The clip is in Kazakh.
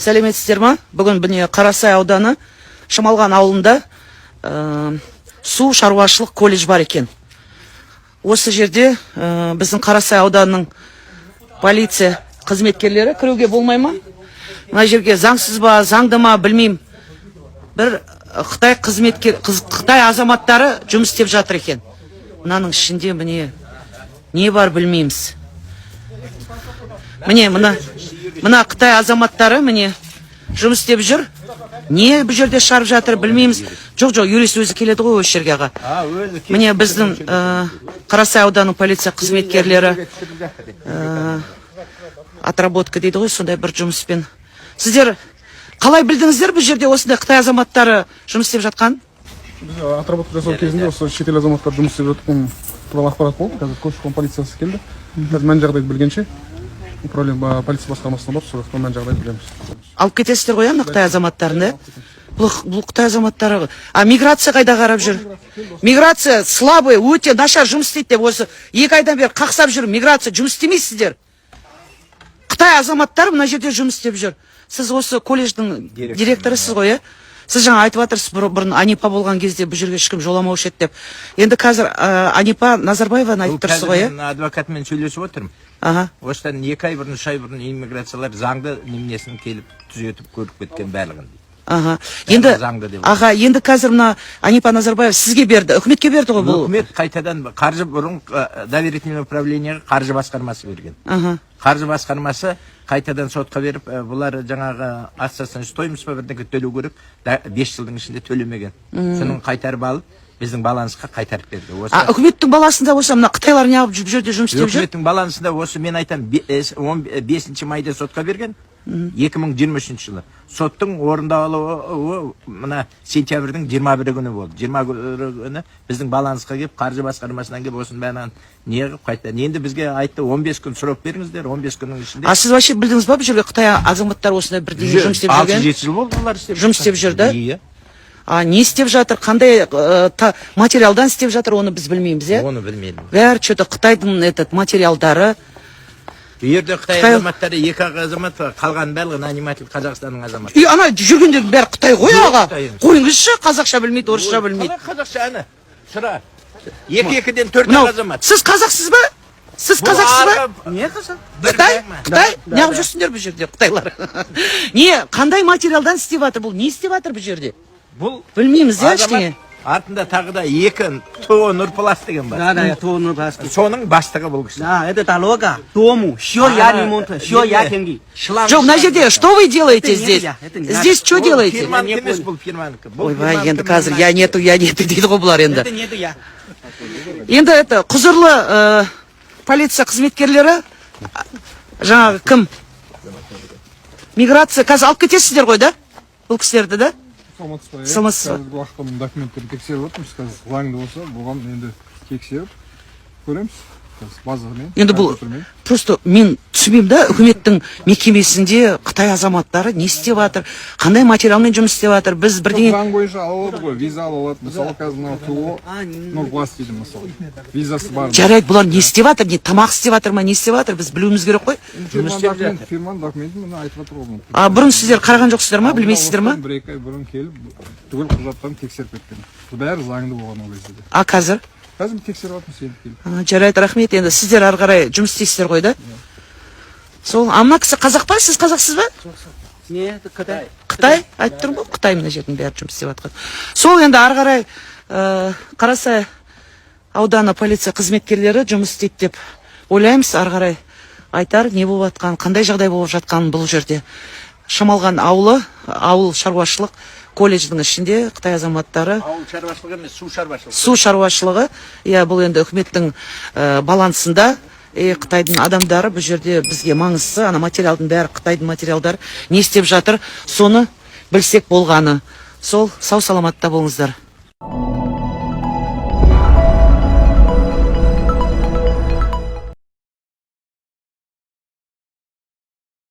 сәлеметсіздер ма? Бүгін міне Қарасай ауданы Шамалған ауылында су шаруашылық колледж бар екен. Осы жерде біздің Қарасай ауданының полиция қызметкерлері кіруге болмай ма? Мына жерге заңсыз ба, заңды ма білмеймін. Бір Қытай азаматтары жұмыс істеп жатыр екен. Мынаның ішінде міне не бар білмейміз. Міне мына Қытай азаматтары міне жұмыс істеп жүр. Не бұл жерде шығарып жатыр білмейміз. Жоқ, юрист өзі келеді ғой осы жерге аға. Міне біздің Қарасай ауданының полиция қызметкерлері отработка дейді ғой, сондай бір жұмыспен. Сіздер қалай білдіңіздер бұл жерде осындай Қытай азаматтары жұмыс істеп жатқан? Біз отработка жасау кезінде осы шетел азаматтар жұмыс істеп жатқан туралы ақпарат болды. Қазір көші-қон полициясы келді. Біз мән жағдайды білгенше управление полиция басқармасына барып, сол мән жағдайды білеміз. Алып кетесіздер ғой, Қытай азаматтарын, бұл Қытай азаматтары. Миграция қайда қарап жүр? Миграция слабый, өте нашар жұмыс істейді деп осы 2 айдан бері қақсап жүр. Миграция жұмыс істемейсіздер. Қытай азаматтары мына жерде жұмыс істеп жүр. Сіз осы колледждің директорысыз ғой, Сіз жаңа айтып жатырсыз, бұрын Анипа болған кезде бұл жерге ешкім жоламаушы еді деп. Енді қазір Анипа Назарбаеваны айтып тұрсыз ғой, адвокатмен сөйлесіп отырмын. Осыдан 2 ай бұрын, 3 ай бұрын иммиграциялар заңды неменесін келіп түзетіп көріп кеткен барлығын. Енді қазір мына Анипа Назарбаев сізге берді, үкіметке берді ғой бұл. Үкімет қайтадан қаржы бұрын доверительный управлениеге қаржы басқармасы берген. Қаржы басқармасы қайтадан сотқа беріп, бұлар жаңағы ассасын стоимость па бірдеңе төлеу керек, 5 жылдың ішінде төлемеген. Соның қайтарып алып, біздің балансқа қайтарып берді. Үкіметтің балансында осы мына Қытайлар неғып жерде жұмыс істеп жүр? Үкіметтің балансында осы мен айтам 5 майда сотқа берген. 2023 жылы. Соттың орындалуы мына сентябрьдің 21 күні болды. 21 күні біздің балансқа келіп, қаржы басқармасынан келіп, осының бәрін неғып қайтты. Енді бізге айтты 15 күн срок беріңіздер, 15 күннің ішінде. Сіз вообще білдіңіз ба, бұл жерге Қытай азаматтар осындай бірдеңе жұмыс істеп жүрген? 6-7 жыл болды олар істеп. Жұмыс істеп жүрді? Не істеп жатыр, қандай материалдан істеп жатыр, оны біз білмейміз, Оны білмеймін. Бәрі что-то Қытайдың материалдары. Ерде Қытай азаматтары 2 азамат, қалған барлығы наниматель Қазақстанның азаматы. Ана жүргендердің бәрі Қытай ғой аға. Қойыңызшы, қазақша білмейді, орысша білмейді. Қазақша ана. Сұра. 2-2-ден 4 азамат. Сіз қазақсыз ба? Сіз қазақсыз ба? Не қазақ? Қытай? Неғып жүрсіңдер бұл жерде Қытайлар? Не, қандай материалдан істеп жатыр бұл? Не істеп жатыр бұл жерде? Бұл білмейміз, ештеңе. Артында тағы да 2 ТО Нұрпалас деген бар. ТО Нұрпалас. Соның бастығы бұл кісі. Это налога, дому, все я ремонт, все я деньги. Жоқ, на жерде, что вы делаете здесь? Здесь что делаете? Фирманың емес бұл фирманікі. Ойбай, енді қазір я нету дейді ғой бұлар енді. Это нету я. Енді құзырлы полиция қызметкерлері, жаңағы кім? Миграция, қазір алып кетесіздер ғой, да? Бұл кісілерді, да? Саламатсыз ба? Бұл ақпараттың документтерін тексеріп отырмыз. Қазір заңды болса, бұған енді тексеріп көреміз. Енді бұл просто мен түсінбеймін да, үкіметтің мекемесінде Қытай азаматтары не істеп жатыр, қандай материалмен жұмыс істеп жатыр, біз бірдеңе заң бойынша алады ғой, виза алады. Мысалы, қазір мынау ТО Нұрпалас дейді мысалы. Визасы бар. Жарайды, бұлар не істеп жатыр, не тамақ істеп жатыр ма, не істеп жатыр, біз білуіміз керек қой. Фирманың документі мына айтып жатыр ғой. Бұрын сіздер қараған жоқсыздар ма, білмейсіздер ма? 1-2 ай бұрын келіп, түгел құжаттарын тексеріп кеткен. Бәрі заңды болған ол кезде. Қазір? Қазір тексеріп жатырмыз енді келіп. Жарайды, рахмет. Енді сіздер ары қарай жұмыс істейсіздер ғой, да? Сол, мына кісі қазақ па? Сіз қазақсыз ба? Не, Қытай. Қытай? Айтып тұрмын ғой, Қытай мына жердің бәрі жұмыс істеп жатқан. Сол енді ары қарай Қарасай ауданы полиция қызметкерлері жұмыс істейді деп ойлаймыз. Ары қарай айтар, не болып жатқан, қандай жағдай болып жатқан бұл жерде. Шамалған ауыл шаруашылық колледждің ішінде Қытай азаматтары. Ауыл шаруашылығы емес, су шаруашылығы. Су шаруашылығы. Бұл енді үкіметтің балансында. Қытайдың адамдары бұл жерде бізге маңызды, ана материалдың бәрі Қытайдың материалдары не істеп жатыр, соны білсек болғаны. Сол, сау саламатта болыңыздар.